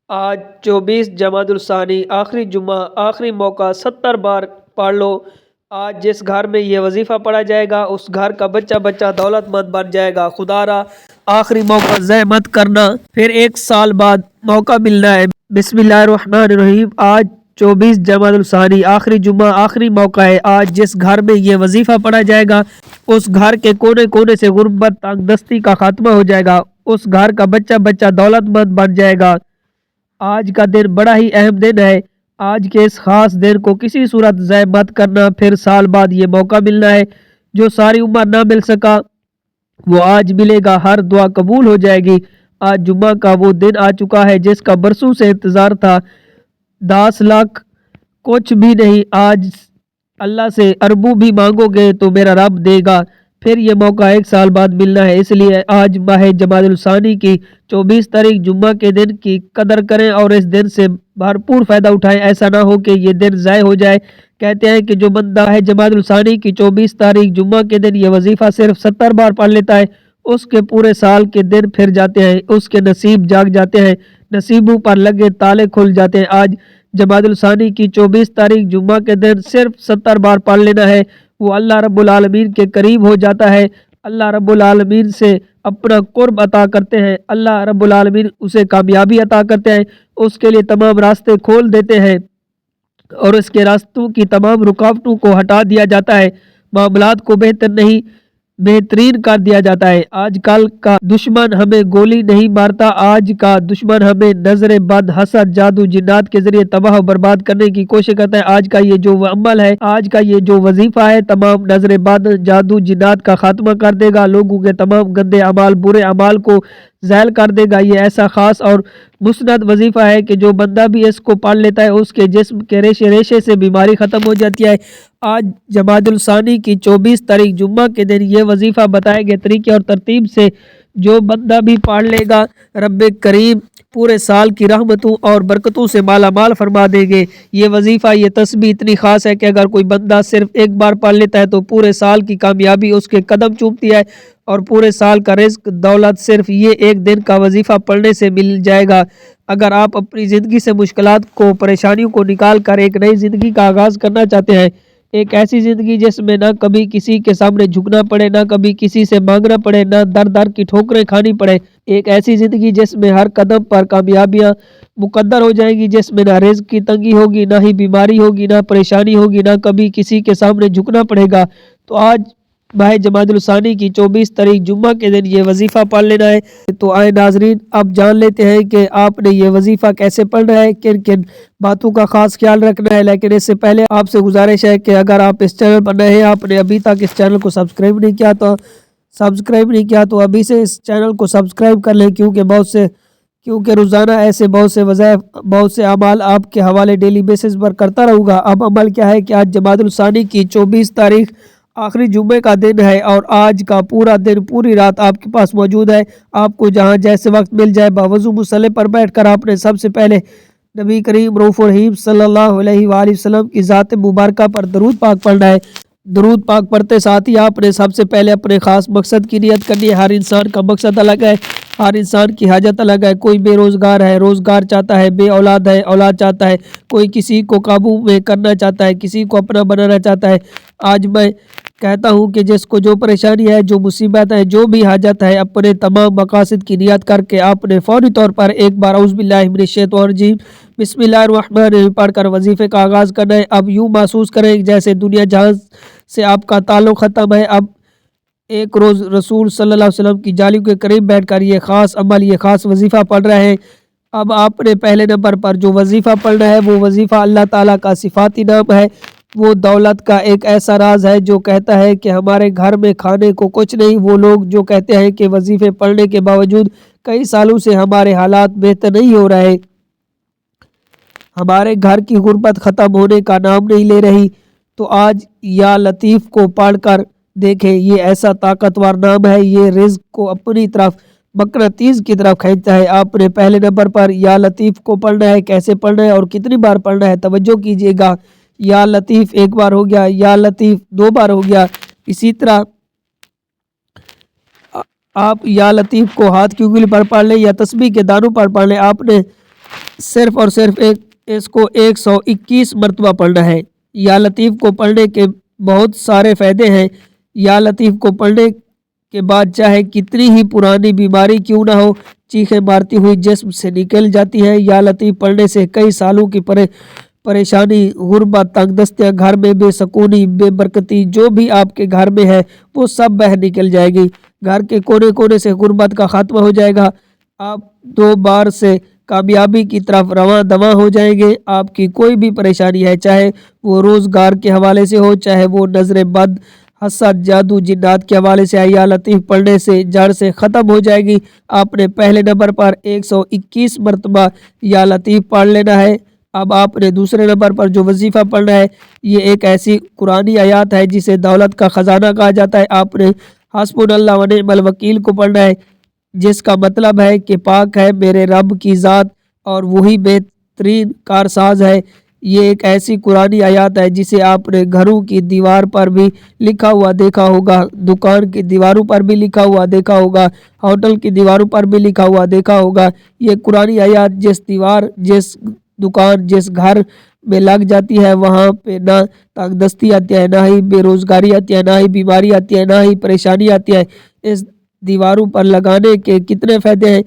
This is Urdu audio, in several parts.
آج 24 جمادی الثانی آخری جمعہ، آخری موقع، 70 بار پڑھ لو۔ آج جس گھر میں یہ وظیفہ پڑھا جائے گا اس گھر کا بچہ بچہ دولت مند بن جائے گا۔ خدا را آخری موقع ضائع مت کرنا، پھر 1 سال بعد موقع ملنا ہے۔ بسم اللہ الرحمن الرحیم۔ آج 24 جمادی الثانی آخری جمعہ، آخری موقع ہے۔ آج جس گھر میں یہ وظیفہ پڑھا جائے گا اس گھر کے کونے کونے سے غربت تنگ دستی کا خاتمہ ہو جائے گا، اس گھر کا بچہ بچہ دولت مند بن جائے گا۔ آج کا دن بڑا ہی اہم دن ہے۔ آج کے اس خاص دن کو کسی صورت ضائع مت کرنا، پھر سال بعد یہ موقع ملنا ہے۔ جو ساری عمر نہ مل سکا وہ آج ملے گا، ہر دعا قبول ہو جائے گی۔ آج جمعہ کا وہ دن آ چکا ہے جس کا برسوں سے انتظار تھا۔ 10 لاکھ کچھ بھی نہیں، آج اللہ سے اربوں بھی مانگو گے تو میرا رب دے گا، پھر یہ موقع 1 سال بعد ملنا ہے۔ اس لیے آج ماہ جمادی الثانی کی 24 تاریخ جمعہ کے دن کی قدر کریں اور اس دن سے بھرپور فائدہ اٹھائیں، ایسا نہ ہو کہ یہ دن ضائع ہو جائے۔ کہتے ہیں کہ جو بندہ ہے جمادی الثانی کی 24 تاریخ جمعہ کے دن یہ وظیفہ صرف 70 بار پڑھ لیتا ہے، اس کے پورے سال کے دن پھر جاتے ہیں، اس کے نصیب جاگ جاتے ہیں، نصیبوں پر لگے تالے کھل جاتے ہیں۔ آج جمادی الثانی کی 24 تاریخ جمعہ کے دن صرف 70 بار پڑھ لینا ہے، وہ اللہ رب العالمین کے قریب ہو جاتا ہے، اللہ رب العالمین سے اپنا قرب عطا کرتے ہیں، اللہ رب العالمین اسے کامیابی عطا کرتے ہیں، اس کے لیے تمام راستے کھول دیتے ہیں اور اس کے راستوں کی تمام رکاوٹوں کو ہٹا دیا جاتا ہے، معاملات کو بہترین کر دیا جاتا ہے۔ آج کل کا دشمن ہمیں گولی نہیں مارتا، آج کا دشمن ہمیں نظر بد، حسد، جادو، جنات کے ذریعے تباہ و برباد کرنے کی کوشش کرتا ہے۔ آج کا یہ جو عمل ہے، آج کا یہ جو وظیفہ ہے، تمام نظر بد، جادو، جنات کا خاتمہ کر دے گا، لوگوں کے تمام گندے اعمال، برے اعمال کو زائل کر دے گا۔ یہ ایسا خاص اور مسند وظیفہ ہے کہ جو بندہ بھی اس کو پڑھ لیتا ہے اس کے جسم کے ریشے ریشے سے بیماری ختم ہو جاتی ہے۔ آج جمادی الثانی کی 24 تاریخ جمعہ کے دن یہ وظیفہ بتائے گئے طریقے اور ترتیب سے جو بندہ بھی پڑھ لے گا، رب کریم پورے سال کی رحمتوں اور برکتوں سے مالا مال فرما دیں گے۔ یہ وظیفہ، یہ تسبیح اتنی خاص ہے کہ اگر کوئی بندہ صرف 1 بار پڑھ لیتا ہے تو پورے سال کی کامیابی اس کے قدم چومتی ہے اور پورے سال کا رزق دولت صرف یہ 1 دن کا وظیفہ پڑھنے سے مل جائے گا۔ اگر آپ اپنی زندگی سے مشکلات کو، پریشانیوں کو نکال کر ایک نئی زندگی کا آغاز کرنا چاہتے ہیں، ایک ایسی زندگی جس میں نہ کبھی کسی کے سامنے جھکنا پڑے، نہ کبھی کسی سے مانگنا پڑے، نہ در در کی ٹھوکریں کھانی پڑے، ایک ایسی زندگی جس میں ہر قدم پر کامیابیاں مقدر ہو جائیں گی، جس میں نہ رزق کی تنگی ہوگی، نہ ہی بیماری ہوگی، نہ پریشانی ہوگی، نہ کبھی کسی کے سامنے جھکنا پڑے گا، تو آج ماہ جمادی الثانی کی 24 تاریخ جمعہ کے دن یہ وظیفہ پڑھ لینا ہے۔ تو آئے ناظرین، اب جان لیتے ہیں کہ آپ نے یہ وظیفہ کیسے پڑھنا ہے، کن کن باتوں کا خاص خیال رکھنا ہے۔ لیکن اس سے پہلے آپ سے گزارش ہے کہ اگر آپ اس چینل پر نئے ہیں، آپ نے ابھی تک اس چینل کو سبسکرائب نہیں کیا تو ابھی سے اس چینل کو سبسکرائب کر لیں، کیونکہ روزانہ ایسے بہت سے وظائف، بہت سے اعمال آپ کے حوالے ڈیلی بیسس پر کرتا رہوں گا۔ اب عمل کیا ہے کہ آج جمادی الثانی کی 24 تاریخ آخری جمعے کا دن ہے اور آج کا پورا دن، پوری رات آپ کے پاس موجود ہے۔ آپ کو جہاں جیسے وقت مل جائے، باوضو مصلی پر بیٹھ کر آپ نے سب سے پہلے نبی کریم رؤوف الرحیم صلی اللہ علیہ وآلہ وسلم کی ذات مبارکہ پر درود پاک پڑھنا ہے۔ درود پاک پڑھتے ساتھ ہی آپ نے سب سے پہلے اپنے خاص مقصد کی نیت کرنی ہے۔ ہر انسان کا مقصد الگ ہے، ہر انسان کی حاجت الگ ہے۔ کوئی بے روزگار ہے، روزگار چاہتا ہے، بے اولاد ہے، اولاد چاہتا ہے، کوئی کسی کو قابو میں کرنا چاہتا ہے، کسی کو اپنا بنانا چاہتا ہے۔ آج میں کہتا ہوں کہ جس کو جو پریشانی ہے، جو مصیبت ہے، جو بھی حاجت ہے، اپنے تمام مقاصد کی نیت کر کے آپ نے فوری طور پر ایک بار اعوذ باللہ من الشیطان الرجیم بسم اللہ الرحمن الرحیم پڑھ کر وظیفے کا آغاز کرنا ہے۔ اب یوں محسوس کریں جیسے دنیا جہاں سے آپ کا تعلق ختم ہے۔ اب ایک روز رسول صلی اللہ علیہ وسلم کی جالیوں کے قریب بیٹھ کر یہ خاص عمل، یہ خاص وظیفہ پڑھ رہے ہیں۔ اب آپ نے پہلے نمبر پر جو وظیفہ پڑھنا ہے وہ وظیفہ اللہ تعالیٰ کا صفاتی نام ہے۔ وہ دولت کا ایک ایسا راز ہے جو کہتا ہے کہ ہمارے گھر میں کھانے کو کچھ نہیں۔ وہ لوگ جو کہتے ہیں کہ وظیفے پڑھنے کے باوجود کئی سالوں سے ہمارے حالات بہتر نہیں ہو رہے، ہمارے گھر کی غربت ختم ہونے کا نام نہیں لے رہی، تو آج یا لطیف کو پڑھ کر دیکھیں۔ یہ ایسا طاقتور نام ہے، یہ رزق کو اپنی طرف، مقناطیس کی طرف کھینچتا ہے۔ آپ نے پہلے نمبر پر یا لطیف کو پڑھنا ہے۔ کیسے پڑھنا ہے اور کتنی بار پڑھنا ہے، توجہ کیجیے گا۔ یا لطیف 1 بار ہو گیا، یا لطیف 2 بار ہو گیا، اسی طرح آپ یا لطیف کو ہاتھ کی انگلی پر پڑھ لیں یا تسبیح کے دانوں پر پڑھ لیں۔ آپ نے صرف اور صرف اس کو 121 مرتبہ پڑھنا ہے۔ یا لطیف کو پڑھنے کے بہت سارے فائدے ہیں۔ یا لطیف کو پڑھنے کے بعد چاہے کتنی ہی پرانی بیماری کیوں نہ ہو، چیخیں مارتی ہوئی جسم سے نکل جاتی ہے۔ یا لطیف پڑھنے سے کئی سالوں کی پریشانی، غربت، تنگ دستیاں، گھر میں بے سکونی، بے برکتی جو بھی آپ کے گھر میں ہے وہ سب باہر نکل جائے گی۔ گھر کے کونے کونے سے غربت کا خاتمہ ہو جائے گا۔ آپ 2 بار سے کامیابی کی طرف رواں دواں ہو جائیں گے۔ آپ کی کوئی بھی پریشانی ہے، چاہے وہ روزگار کے حوالے سے ہو، چاہے وہ نظر بد، حسد، جادو، جنات کے حوالے سے ہے، یا لطیف پڑھنے سے جڑ سے ختم ہو جائے گی۔ آپ نے پہلے نمبر پر 121 مرتبہ یا لطیف پڑھ لینا ہے۔ اب آپ نے دوسرے نمبر پر جو وظیفہ پڑھنا ہے، یہ ایک ایسی قرآنی آیات ہے جسے دولت کا خزانہ کہا جاتا ہے۔ آپ نے حسبنا اللہ و نعم الوکیل کو پڑھنا ہے، جس کا مطلب ہے کہ پاک ہے میرے رب کی ذات اور وہی بہترین کارساز ہے۔ یہ ایک ایسی قرآنی آیات ہے جسے آپ نے گھروں کی دیوار پر بھی لکھا ہوا دیکھا ہوگا، دکان کی دیواروں پر بھی لکھا ہوا دیکھا ہوگا، ہوٹل کی دیواروں پر بھی لکھا ہوا دیکھا ہوگا۔ یہ قرآنی آیات جس دیوار، جس دکان، جس گھر میں لگ جاتی ہے، وہاں پہ نہ تنگ دستی آتی ہے، نہ ہی بے روزگاری آتی ہے، نہ ہی بیماری آتی ہے، نہ ہی پریشانی آتی ہے۔ اس دیواروں پر لگانے کے کتنے فائدے ہیں۔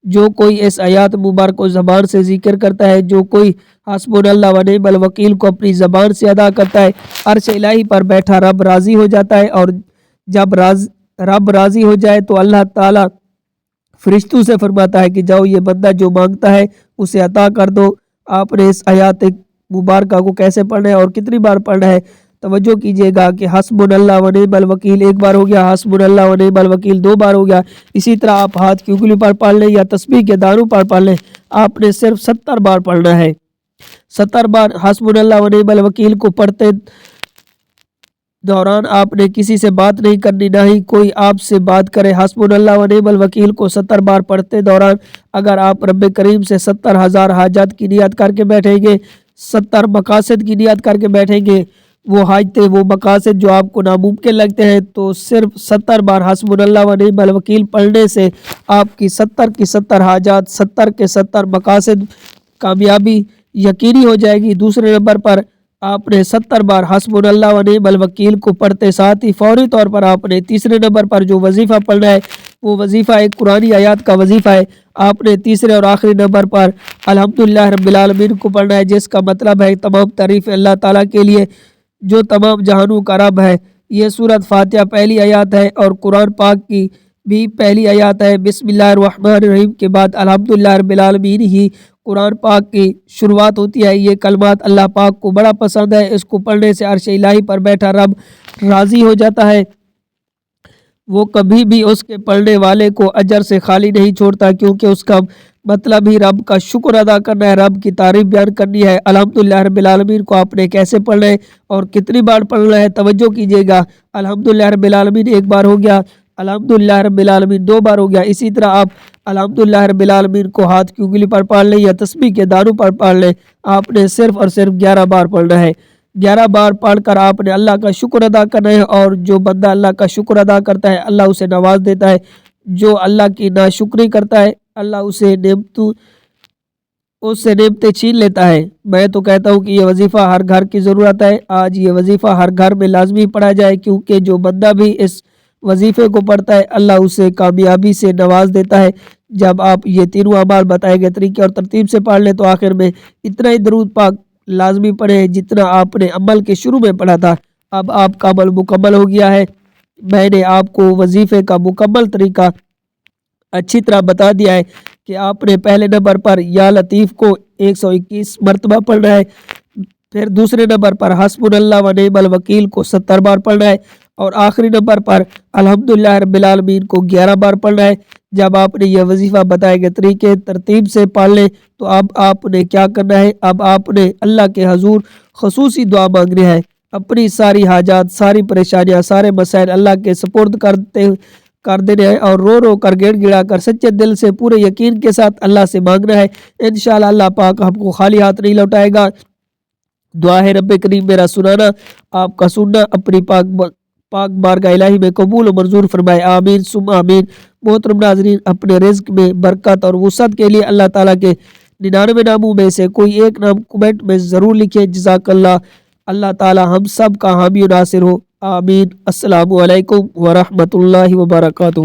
جو کوئی اس آیات مبارک کو زبان سے ذکر کرتا ہے، جو کوئی حسبنا اللہ و نعم الوکیل کو اپنی زبان سے ادا کرتا ہے، عرش الہی پر بیٹھا رب راضی ہو جاتا ہے۔ اور جب رب راضی ہو جائے تو اللہ تعالیٰ فرشتوں سے فرماتا ہے کہ جاؤ یہ بندہ جو مانگتا ہے اسے عطا کر دو۔ آپ نے اس آیات مبارکہ کو کیسے پڑھنا ہے اور کتنی بار پڑھنا ہے، توجہ کیجئے گا کہ حسبنا اللہ و نعم الوکیل 1 بار ہو گیا، حسبنا اللہ و نعم الوکیل 2 بار ہو گیا۔ اسی طرح آپ ہاتھ کی انگلی پر پڑھ لیں یا تسبیح کے دانوں پر پڑھ لیں، آپ نے صرف 70 بار پڑھنا ہے۔ 70 بار حسبنا اللہ و نعم الوکیل کو پڑھتے دوران آپ نے کسی سے بات نہیں کرنی، نہ ہی کوئی آپ سے بات کرے۔ حسبنا اللہ و نعم الوکیل کو 70 بار پڑھتے دوران اگر آپ رب کریم سے 70,000 حاجات کی نیت کر کے بیٹھیں گے، 70 مقاصد کی نیت کر کے بیٹھیں گے، وہ حاجتیں، وہ مقاصد جو آپ کو ناممکن لگتے ہیں، تو صرف 70 بار حسبنا اللہ و نعم الوکیل پڑھنے سے آپ کی 70 کی 70 حاجات، 70 کے 70 مقاصد کامیابی یقینی ہو جائے گی۔ دوسرے نمبر پر آپ نے 70 بار حسبنا اللہ و نعم الوکیل کو پڑھتے ساتھ ہی فوری طور پر آپ نے تیسرے نمبر پر جو وظیفہ پڑھنا ہے، وہ وظیفہ ایک قرآنی آیات کا وظیفہ ہے۔ آپ نے تیسرے اور آخری نمبر پر الحمدللہ رب العالمین کو پڑھنا ہے، جس کا مطلب ہے تمام تعریف اللہ تعالیٰ کے لیے جو تمام جہانوں کا رب ہے۔ یہ سورۃ فاتحہ پہلی آیات ہے اور قرآن پاک کی بھی پہلی آیات ہے۔ بسم اللہ الرحمن الرحیم کے بعد الحمدللہ رب العالمین ہی قرآن پاک کی شروعات ہوتی ہے۔ یہ کلمات اللہ پاک کو بڑا پسند ہے، اس کو پڑھنے سے عرش الہی پر بیٹھا رب راضی ہو جاتا ہے۔ وہ کبھی بھی اس کے پڑھنے والے کو اجر سے خالی نہیں چھوڑتا، کیونکہ اس کا مطلب ہی رب کا شکر ادا کرنا ہے، رب کی تعریف بیان کرنی ہے۔ الحمدللہ رب العالمین کو آپ نے کیسے پڑھنا ہے اور کتنی بار پڑھنا ہے، توجہ کیجئے گا۔ الحمدللہ رب العالمین 1 بار ہو گیا، الحمدللہ رب العالمین 2 بار ہو گیا۔ اسی طرح آپ الحمدللہ رب العالمین کو ہاتھ کی انگلی پر پڑھ لیں یا تسبیح کے دانوں پر پڑھ لیں، آپ نے صرف اور صرف 11 بار پڑھنا ہے۔ 11 بار پڑھ کر آپ نے اللہ کا شکر ادا کرنا ہے، اور جو بندہ اللہ کا شکر ادا کرتا ہے اللہ اسے نواز دیتا ہے، جو اللہ کی ناشکری کرتا ہے اللہ اسے نعمتیں چھین لیتا ہے۔ میں تو کہتا ہوں کہ یہ وظیفہ ہر گھر کی ضرورت ہے۔ آج یہ وظیفہ ہر گھر میں لازمی پڑھا جائے، کیونکہ جو بندہ بھی اس وظیفے کو پڑھتا ہے اللہ اسے کامیابی سے نواز دیتا ہے۔ جب آپ یہ تینوں اعمال بتائے گئے طریقے اور ترتیب سے پڑھ لیں تو آخر میں اتنا ہی درود پاک لازمی پڑھیں جتنا آپ نے عمل کے شروع میں پڑھا تھا۔ اب آپ کا عمل مکمل ہو گیا ہے۔ میں نے آپ کو وظیفے کا مکمل طریقہ اچھی طرح بتا دیا ہے کہ آپ نے پہلے نمبر پر یا لطیف کو 121 مرتبہ پڑھنا ہے، پھر دوسرے نمبر پر حسبنا اللہ و نعم الوکیل کو 70 بار پڑھنا ہے، اور آخری نمبر پر الحمدللہ رب العالمین کو 11 بار پڑھنا ہے۔ جب آپ نے یہ وظیفہ بتائے گئے طریقے ترتیب سے پڑھ لیں تو اب آپ نے کیا کرنا ہے، اب آپ نے اللہ کے حضور خصوصی دعا مانگنی ہے، اپنی ساری حاجات، ساری پریشانیاں، سارے مسائل اللہ کے سپرد کر دینے ہیں، اور رو رو کر گڑ گڑا کر سچے دل سے پورے یقین کے ساتھ اللہ سے مانگنا ہے۔ انشاءاللہ اللہ پاک ہم کو خالی ہاتھ نہیں لوٹائے گا۔ دعا ہے رب کریم میرا سنانا، آپ کا سننا اپنی پاک بارگاہ الہی میں قبول و منظور فرمائے، آمین ثم آمین۔ محترم ناظرین، اپنے رزق میں برکت اور وسعت کے لیے اللہ تعالیٰ کے 99 ناموں میں سے کوئی ایک نام کمنٹ میں ضرور لکھیں۔ جزاک اللہ۔ اللہ تعالی ہم سب کا حامی و ناصر ہو، آمین۔ السلام علیکم ورحمۃ اللہ وبرکاتہ۔